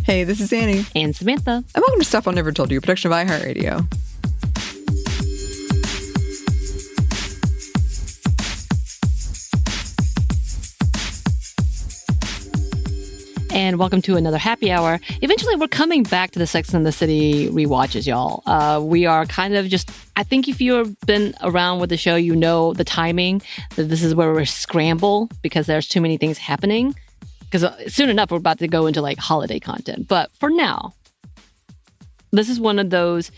Hey, this is Anney. And Samantha. And welcome to Stuff I'll Never Told You, a production of iHeartRadio. And welcome to another happy hour. Eventually, we're coming back to the Sex and the City rewatches, y'all. We are kind of just, I think if you've been around with the show, you know the timing, that this is where we scramble because there's too many things happening. Because soon enough, we're about to go into like holiday content. But for now, this is one of those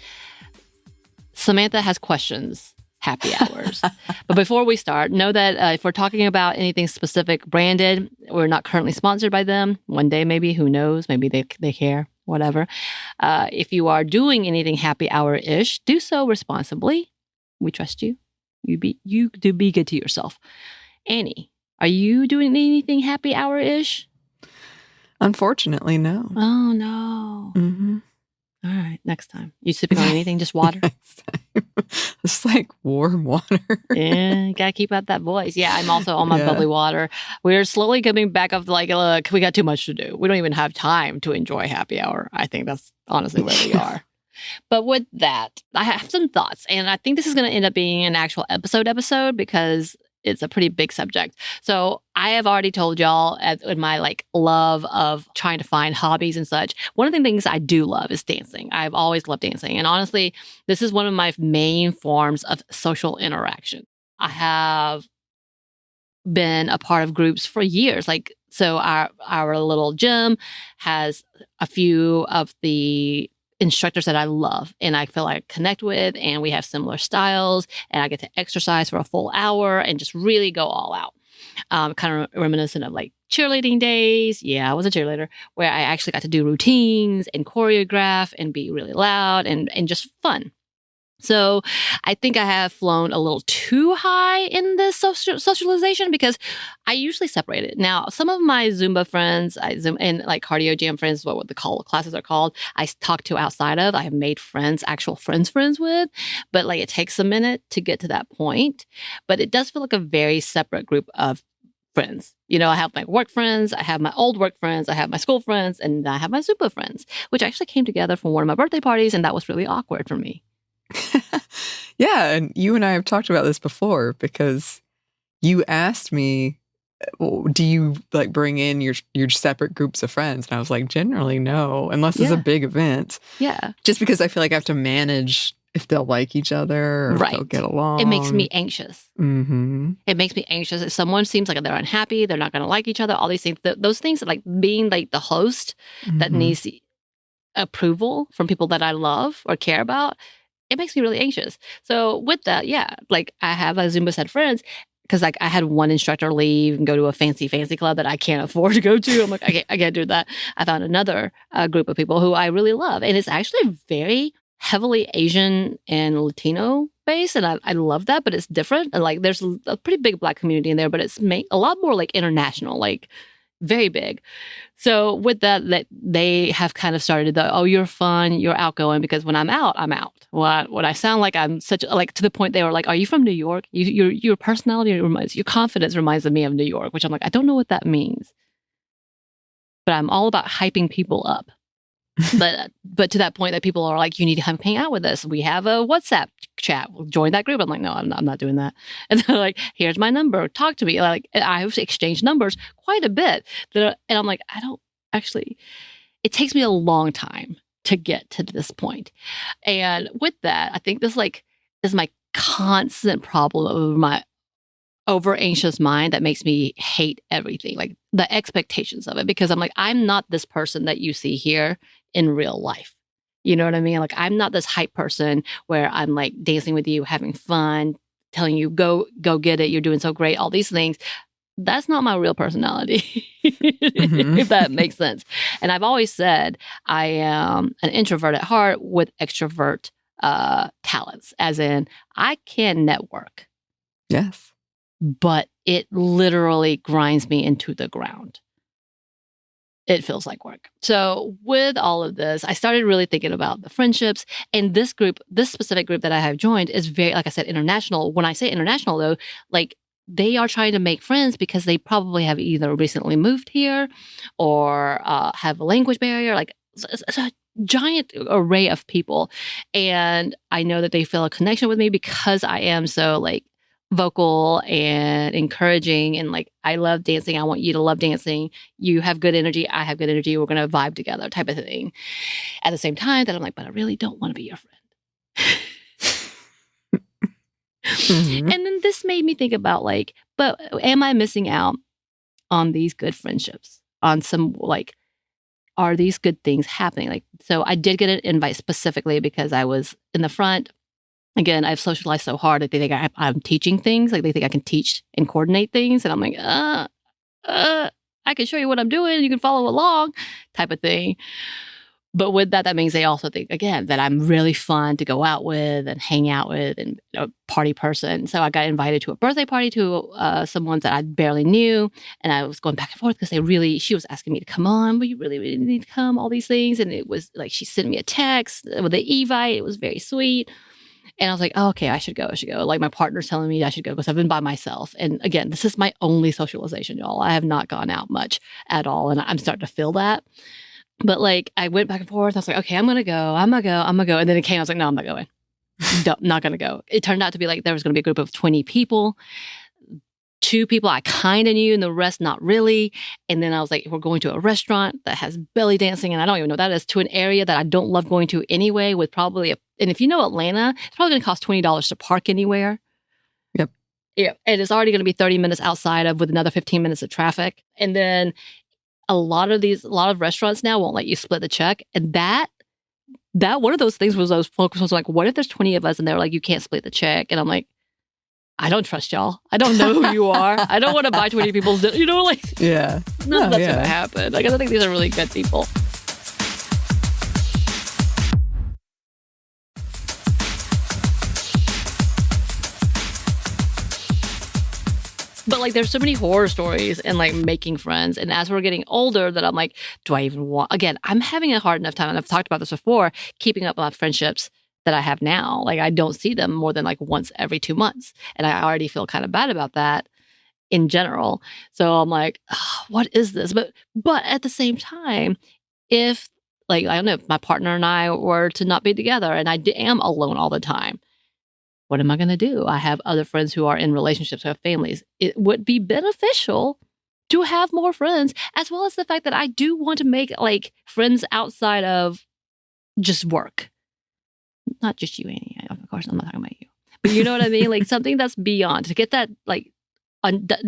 Samantha has questions happy hours. But before we start, know that if we're talking about anything specific branded, we're not currently sponsored by them. One day, maybe, who knows? Maybe they care, whatever. If you are doing anything happy hour-ish, do so responsibly. We trust you. You do be good to yourself. Anney, are you doing anything happy hour-ish? Unfortunately, no. Oh, no. Mm-hmm. All right, next time. You sipping on anything, just water? Next time. It's like warm water. Yeah, gotta keep out that voice. Yeah, I'm also on my bubbly water. We're slowly coming back up to like, look, we got too much to do. We don't even have time to enjoy happy hour. I think that's honestly where we are. But with that, I have some thoughts. And I think this is going to end up being an actual episode because it's a pretty big subject. So I have already told y'all in my like love of trying to find hobbies and such. One of the things I do love is dancing. I've always loved dancing. And honestly, this is one of my main forms of social interaction. I have been a part of groups for years. Like, so our little gym has a few of the instructors that I love and I feel like I connect with, and we have similar styles, and I get to exercise for a full hour and just really go all out. Kind of reminiscent of like cheerleading days. Yeah, I was a cheerleader where I actually got to do routines and choreograph and be really loud and just fun. So I think I have flown a little too high in this socialization because I usually separate it. Now, some of my Zumba friends and like cardio jam friends, what the classes are called, I talk to outside of. I have made friends, actual friends with, but like it takes a minute to get to that point. But it does feel like a very separate group of friends. You know, I have my work friends, I have my old work friends, I have my school friends, and I have my Zumba friends, which actually came together for one of my birthday parties, and that was really awkward for me. Yeah, and you and I have talked about this before because you asked me, do you like bring in your separate groups of friends? And I was like, generally no, unless it's a big event. Yeah. Just because I feel like I have to manage if they'll like each other or if they'll get along. It makes me anxious. Mm-hmm. It makes me anxious. If someone seems like they're unhappy, they're not going to like each other, all these things, those things like being like the host that needs approval from people that I love or care about, it makes me really anxious. So with that, like I have a Zumba set of friends because like I had one instructor leave and go to a fancy club that I can't afford to go to. I'm like, I can't do that. I found another group of people who I really love. And it's actually very heavily Asian and Latino based. And I love that, but it's different. And like there's a pretty big Black community in there, but it's a lot more like international, like very big. So with that they have kind of started you're fun, you're outgoing, because when I'm out, I'm out. When I sound like I'm such like to the point they were like, are you from New York? Your personality your confidence reminds me of New York, which I'm like, I don't know what that means. But I'm all about hyping people up. But to that point that people are like, you need to hang out with us. We have a WhatsApp chat. We'll join that group. I'm like, no, I'm not doing that. And they're like, here's my number. Talk to me. Like I've exchanged numbers quite a bit. And I'm like, I don't actually. It takes me a long time to get to this point. And with that, I think this is my constant problem of my over anxious mind that makes me hate everything, like the expectations of it, because I'm like, I'm not this person that you see here in real life. You know what I mean? Like, I'm not this hype person where I'm like dancing with you, having fun, telling you, go get it. You're doing so great. All these things. That's not my real personality, if that makes sense. And I've always said I am an introvert at heart with extrovert talents, as in I can network. Yes. But it literally grinds me into the ground. It feels like work. So with all of this, I started really thinking about the friendships. And this specific group that I have joined is very, like I said, international. When I say international, though, like they are trying to make friends because they probably have either recently moved here or have a language barrier. Like it's a giant array of people. And I know that they feel a connection with me because I am so like vocal and encouraging and like, I love dancing. I want you to love dancing. You have good energy. I have good energy. We're going to vibe together type of thing. At the same time that I'm like, but I really don't want to be your friend. Mhm. And then this made me think about like, but am I missing out on these good friendships? On some like, are these good things happening? Like, so I did get an invite specifically because I was in the front. Again, I've socialized so hard that they think I'm teaching things. Like they think I can teach and coordinate things. And I'm like, I can show you what I'm doing. You can follow along type of thing. But with that, that means they also think, again, that I'm really fun to go out with and hang out with and a party person. So I got invited to a birthday party to someone that I barely knew. And I was going back and forth because she was asking me to come on, but you really, really need to come, all these things. And it was like, she sent me a text with the Evite. It was very sweet. And I was like, oh, okay, I should go. Like my partner's telling me I should go because I've been by myself. And again, this is my only socialization, y'all. I have not gone out much at all. And I'm starting to feel that. But like, I went back and forth. I was like, okay, I'm going to go. And then it came, I was like, no, I'm not going. Not going to go. It turned out to be like, there was going to be a group of 20 people. 2 people I kind of knew and the rest not really. And then I was like, we're going to a restaurant that has belly dancing. And I don't even know what that is, to an area that I don't love going to anyway, with probably and if you know Atlanta, it's probably going to cost $20 to park anywhere. Yep. Yeah. And it's already going to be 30 minutes outside of with another 15 minutes of traffic. And then a lot of restaurants now won't let you split the check. And that one of those things was those folks was like, what if there's 20 of us and they're like, you can't split the check? And I'm like, I don't trust y'all. I don't know who you are. I don't want to buy 20 people's, like, yeah. None of that's going to happen. Like, I think these are really good people. But like, there's so many horror stories and like making friends. And as we're getting older, that I'm like, do I even want, again, I'm having a hard enough time. And I've talked about this before, keeping up on friendships that I have now. Like, I don't see them more than like once every 2 months. And I already feel kind of bad about that in general. So I'm like, oh, what is this? But at the same time, if like, I don't know, if my partner and I were to not be together and I am alone all the time, what am I going to do? I have other friends who are in relationships, who have families. It would be beneficial to have more friends, as well as the fact that I do want to make like friends outside of just work. Not just you, Anney. Of course, I'm not talking about you. But you know what I mean? Like something that's beyond, to get that like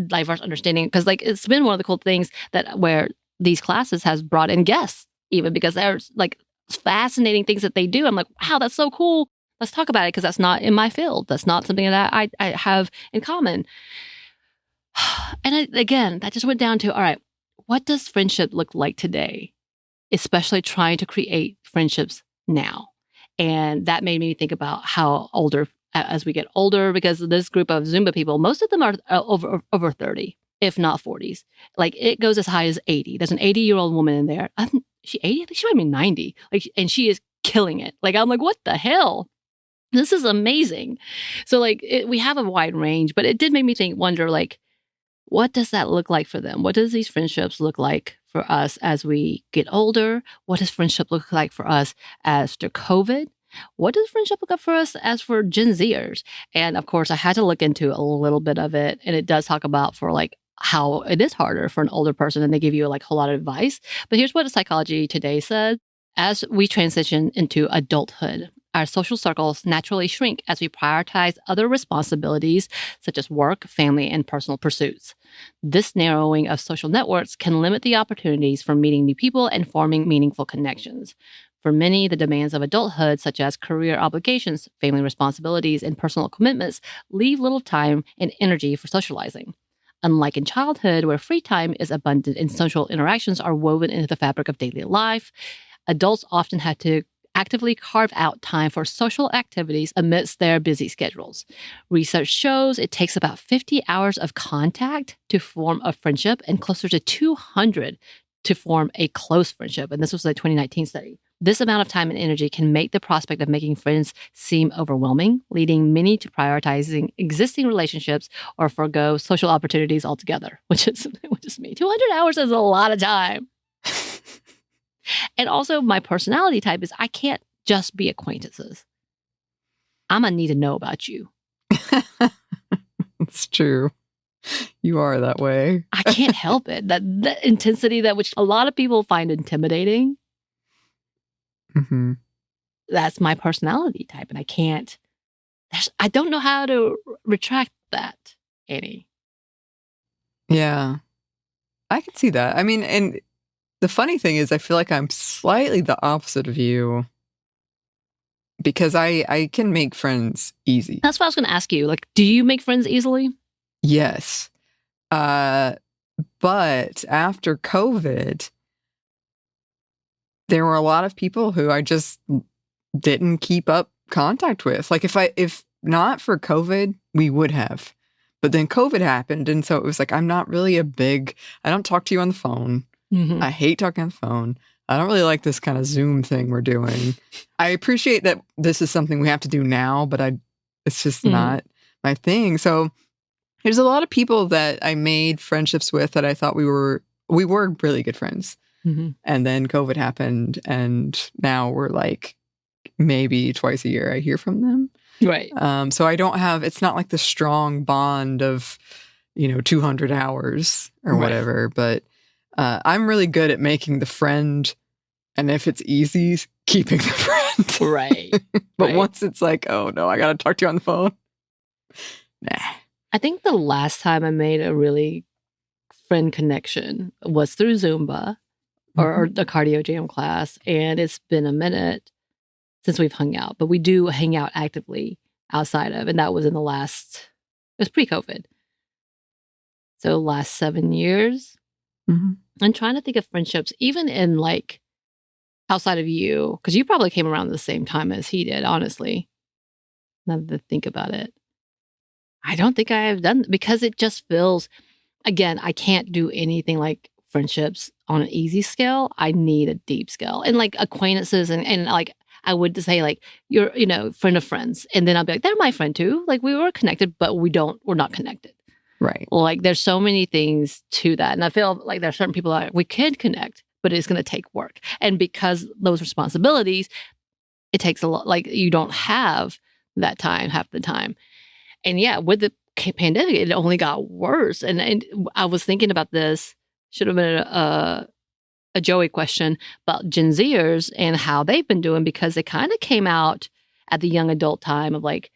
diverse understanding. Because like it's been one of the cool things that where these classes has brought in guests, even because there's like fascinating things that they do. I'm like, wow, that's so cool. Let's talk about it, because that's not in my field. That's not something that I have in common. And again, that just went down to, all right, what does friendship look like today? Especially trying to create friendships now. And that made me think about how as we get older, because this group of Zumba people, most of them are over 30, if not 40s. Like it goes as high as 80. There's an 80-year-old woman in there. She 80? I think she might be 90. Like, and she is killing it. Like, I'm like, what the hell? This is amazing. So like we have a wide range, but it did make me wonder, like, what does that look like for them? What does these friendships look like for us as we get older? What does friendship look like for us after COVID? What does friendship look like for us as for Gen Zers? And of course, I had to look into a little bit of it. And it does talk about for like how it is harder for an older person, and they give you like a whole lot of advice. But here's what Psychology Today said. As we transition into adulthood, our social circles naturally shrink as we prioritize other responsibilities such as work, family, and personal pursuits. This narrowing of social networks can limit the opportunities for meeting new people and forming meaningful connections. For many, the demands of adulthood, such as career obligations, family responsibilities, and personal commitments, leave little time and energy for socializing. Unlike in childhood, where free time is abundant and social interactions are woven into the fabric of daily life, adults often had to actively carve out time for social activities amidst their busy schedules. Research shows it takes about 50 hours of contact to form a friendship and closer to 200 to form a close friendship. And this was a 2019 study. This amount of time and energy can make the prospect of making friends seem overwhelming, leading many to prioritizing existing relationships or forgo social opportunities altogether, which is me. 200 hours is a lot of time. And also my personality type is I can't just be acquaintances. I'm going to need to know about you. It's true. You are that way. I can't help it. That intensity that which a lot of people find intimidating. Mm-hmm. That's my personality type. And I can't, I don't know how to retract that, Anney. Yeah. I can see that. I mean, and the funny thing is I feel like I'm slightly the opposite of you because I can make friends easy. That's what I was going to ask you. Like, do you make friends easily? Yes. But after COVID, there were a lot of people who I just didn't keep up contact with. Like if not for COVID, we would have. But then COVID happened. And so it was like, I'm not really I don't talk to you on the phone. Mm-hmm. I hate talking on the phone. I don't really like this kind of Zoom thing we're doing. I appreciate that this is something we have to do now, but it's just not my thing. So there's a lot of people that I made friendships with that I thought we were really good friends. Mm-hmm. And then COVID happened, and now we're like maybe twice a year I hear from them. Right. So I don't have, it's not like the strong bond of, 200 hours or whatever, but I'm really good at making the friend. And if it's easy, keeping the friend. Right. But once it's like, oh no, I got to talk to you on the phone. Nah. I think the last time I made a really friend connection was through Zumba or the cardio jam class. And it's been a minute since we've hung out, but we do hang out actively outside of, and that was it was pre-COVID. So last 7 years. Mm-hmm. I'm trying to think of friendships, even in like outside of you, because you probably came around the same time as he did, honestly. Now to think about it. I don't think I have done, because it just feels, again, I can't do anything like friendships on an easy scale. I need a deep scale. And like acquaintances and like, I would say like, you're, friend of friends. And then I'll be like, they're my friend too. Like we were connected, but we're not connected. Right. Like there's so many things to that. And I feel like there are certain people that we could connect, but it's going to take work. And because those responsibilities, it takes a lot, like you don't have that time half the time. And yeah, with the pandemic, it only got worse. And I was thinking about this, should have been a Joey question about Gen Zers and how they've been doing, because it kind of came out at the young adult time of like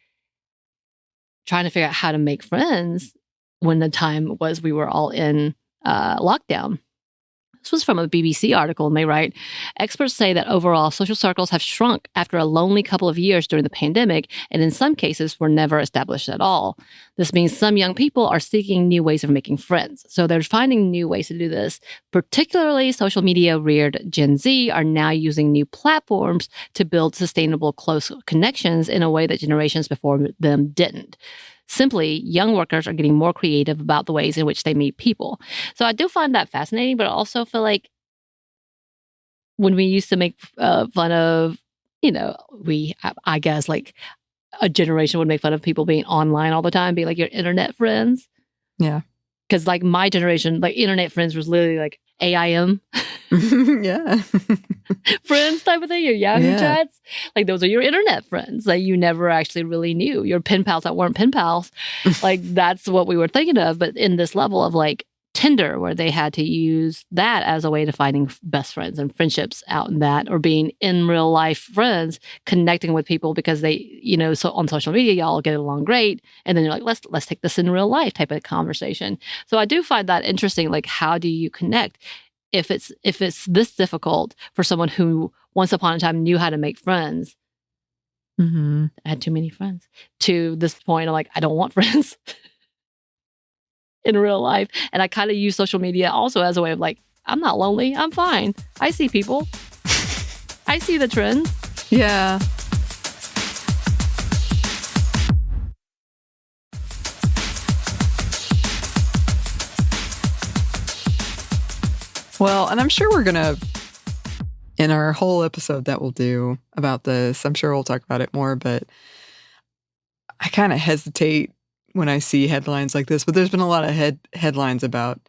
trying to figure out how to make friends when the time was we were all in lockdown. This was from a BBC article, and they write, experts say that overall social circles have shrunk after a lonely couple of years during the pandemic, and in some cases were never established at all. This means some young people are seeking new ways of making friends. So they're finding new ways to do this. Particularly social media reared Gen Z are now using new platforms to build sustainable close connections in a way that generations before them didn't. Simply, young workers are getting more creative about the ways in which they meet people. So I do find that fascinating, but I also feel like when we used to make fun of, I guess like a generation would make fun of people being online all the time, being like your internet friends. Yeah. Because like my generation, like internet friends was literally like AIM. Yeah. Friends type of thing, your Yahoo chats. Like those are your internet friends that you never actually really knew. Your pen pals that weren't pen pals. Like that's what we were thinking of. But in this level of like Tinder, where they had to use that as a way to finding best friends and friendships out in that, or being in real life friends, connecting with people because they, so on social media, y'all get along great. And then you're like, let's take this in real life type of conversation. So I do find that interesting. Like, how do you connect? If it's this difficult for someone who once upon a time knew how to make friends, I had too many friends, to this point, I'm like, I don't want friends in real life. And I kind of use social media also as a way of like, I'm not lonely. I'm fine. I see people. I see the trends. Yeah. Well, and I'm sure we're going to, in our whole episode that we'll do about this, I'm sure we'll talk about it more, but I kind of hesitate when I see headlines like this. But there's been a lot of headlines about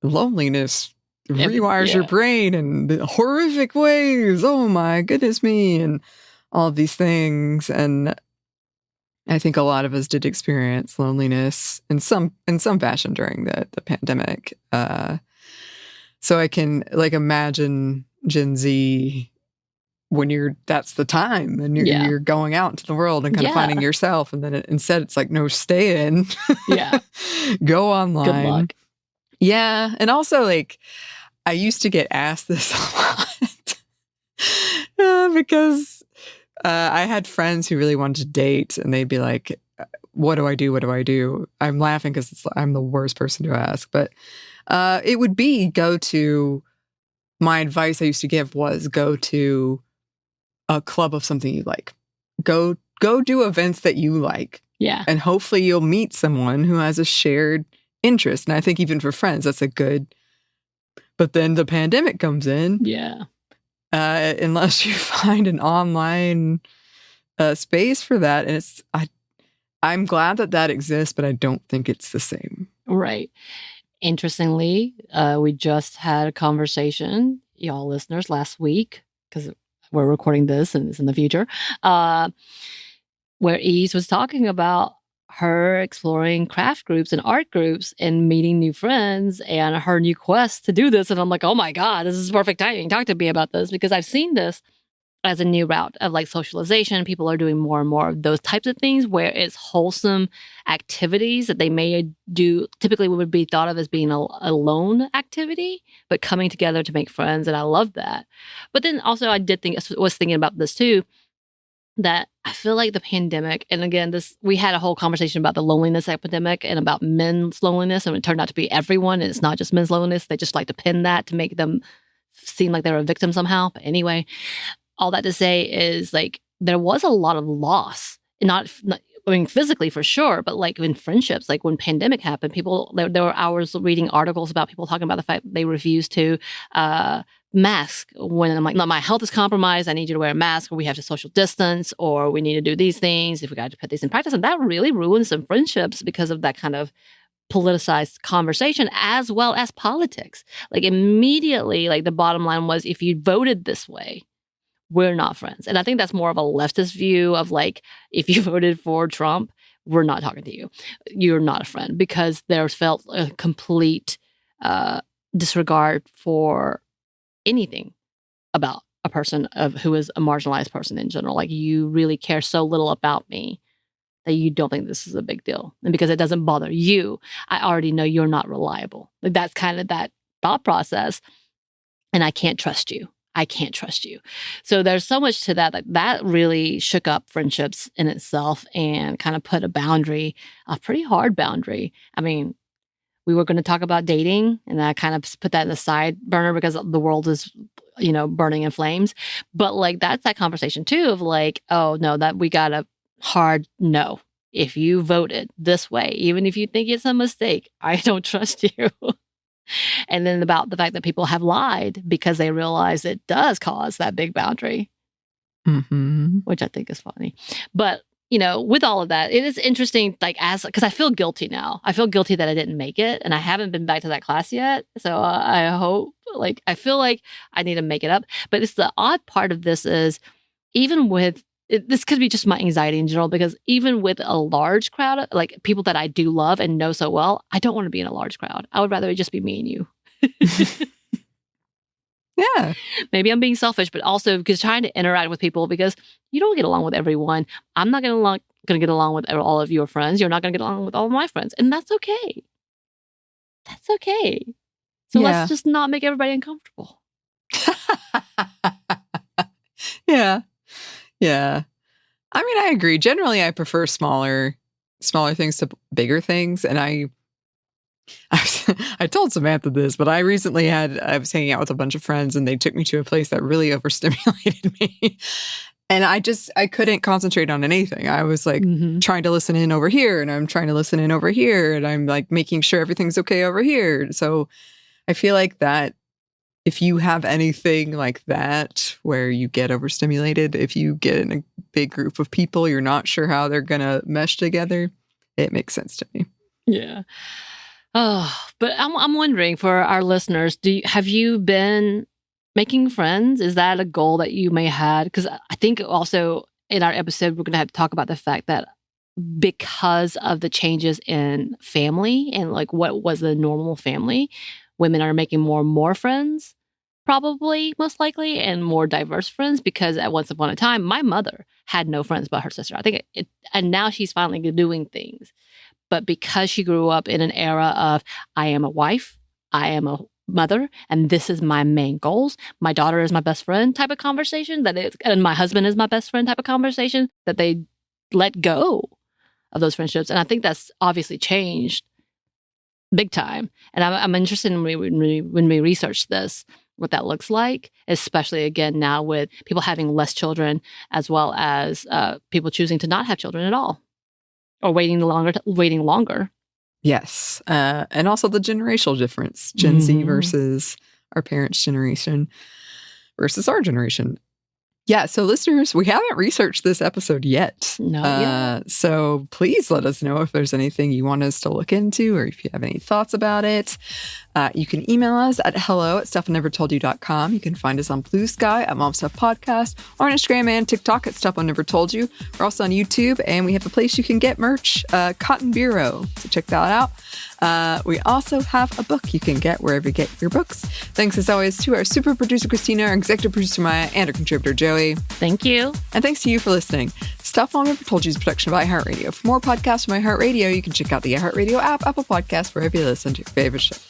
loneliness rewires your brain in horrific ways. Oh my goodness me. And all of these things. And I think a lot of us did experience loneliness in some fashion during the pandemic. So I can like imagine Gen Z when that's the time and you're going out into the world and kind of finding yourself. And then instead it's like, no, stay in. Go online. Good luck. Yeah. And also like, I used to get asked this a lot because I had friends who really wanted to date and they'd be like, what do I do? What do I do? I'm laughing because I'm the worst person to ask, but it would be my advice I used to give was go to a club of something you like. Go do events that you like. Yeah. And hopefully you'll meet someone who has a shared interest. And I think even for friends, that's a good. But then the pandemic comes in. Yeah. Unless you find an online space for that. And I'm glad that exists, but I don't think it's the same. Right. Interestingly, we just had a conversation, y'all listeners, last week, because we're recording this and it's in the future, where Eve was talking about her exploring craft groups and art groups and meeting new friends and her new quest to do this. And I'm like, oh my God, this is perfect timing. Talk to me about this because I've seen this as a new route of like socialization. People are doing more and more of those types of things where it's wholesome activities that they may do typically would be thought of as being a lone activity, but coming together to make friends. And I love that. But then also I was thinking about this too, that I feel like the pandemic, and again, we had a whole conversation about the loneliness epidemic and about men's loneliness, and it turned out to be everyone, and it's not just men's loneliness. They just like to pin that to make them seem like they're a victim somehow. But anyway, all that to say is like there was a lot of loss, not I mean physically for sure, but like in friendships, like when pandemic happened, people there were hours reading articles about people talking about the fact that they refused to mask when I'm like, no, my health is compromised. I need you to wear a mask, or we have to social distance, or we need to do these things if we got to put these in practice. And that really ruined some friendships because of that kind of politicized conversation as well as politics. Like immediately, like the bottom line was, if you voted this way, we're not friends. And I think that's more of a leftist view of like, if you voted for Trump, we're not talking to you. You're not a friend, because there felt a complete disregard for anything about a person who is a marginalized person in general. Like, you really care so little about me that you don't think this is a big deal. And because it doesn't bother you, I already know you're not reliable. Like, that's kind of that thought process. And I can't trust you. I can't trust you. So there's so much to that. That really shook up friendships in itself and kind of put a boundary, a pretty hard boundary. I mean, we were going to talk about dating, and I kind of put that in the side burner because the world is, burning in flames. But like, that's that conversation too of like, oh no, that we got a hard no. If you voted this way, even if you think it's a mistake, I don't trust you. And then about the fact that people have lied because they realize it does cause that big boundary, which I think is funny. But with all of that, it is interesting, like, because I feel guilty now. I feel guilty that I didn't make it, and I haven't been back to that class yet. So I hope, I feel like I need to make it up. But it's the odd part of this is, even with, this could be just my anxiety in general, because even with a large crowd, like people that I do love and know so well, I don't want to be in a large crowd. I would rather it just be me and you. Yeah. Maybe I'm being selfish, but also because trying to interact with people, because you don't get along with everyone. I'm not going to get along with all of your friends. You're not going to get along with all of my friends. And that's okay. That's okay. So let's just not make everybody uncomfortable. Yeah. Yeah. I mean, I agree. Generally, I prefer smaller things to bigger things. And I told Samantha this, but I recently I was hanging out with a bunch of friends, and they took me to a place that really overstimulated me. And I couldn't concentrate on anything. I was like trying to listen in over here, and I'm trying to listen in over here, and I'm like making sure everything's okay over here. So I feel like that if you have anything like that where you get overstimulated, if you get in a big group of people, you're not sure how they're going to mesh together, it makes sense to me. Yeah. Oh, but I'm wondering for our listeners, have you been making friends? Is that a goal that you may have? Because I think also in our episode, we're going to have to talk about the fact that because of the changes in family and like what was the normal family, women are making more and more friends, probably most likely, and more diverse friends. Because at once upon a time, my mother had no friends but her sister. I think and now she's finally doing things. But because she grew up in an era of, I am a wife, I am a mother, and this is my main goals. My daughter is my best friend type of conversation, and my husband is my best friend type of conversation, that they let go of those friendships. And I think that's obviously changed big time. And I'm interested in when we research this, what that looks like, especially again now with people having less children, as well as people choosing to not have children at all, or waiting longer. Yes. And also the generational difference, Gen Z versus our parents' generation versus our generation. Yeah. So listeners, we haven't researched this episode yet. Not yet. So please let us know if there's anything you want us to look into or if you have any thoughts about it. You can email us at hello@stuffInevertoldyou.com. You can find us on Blue Sky at Mom Stuff Podcast, or on Instagram and TikTok at Stuff I Never Told You. We're also on YouTube, and we have a place you can get merch, Cotton Bureau. So check that out. We also have a book you can get wherever you get your books. Thanks as always to our super producer Christina, our executive producer Maya, and our contributor Joey. Thank you. And thanks to you for listening. Stuff Mom Never Told You is a production of iHeartRadio. For more podcasts from iHeartRadio, you can check out the iHeartRadio app, Apple Podcasts, wherever you listen to your favorite shows.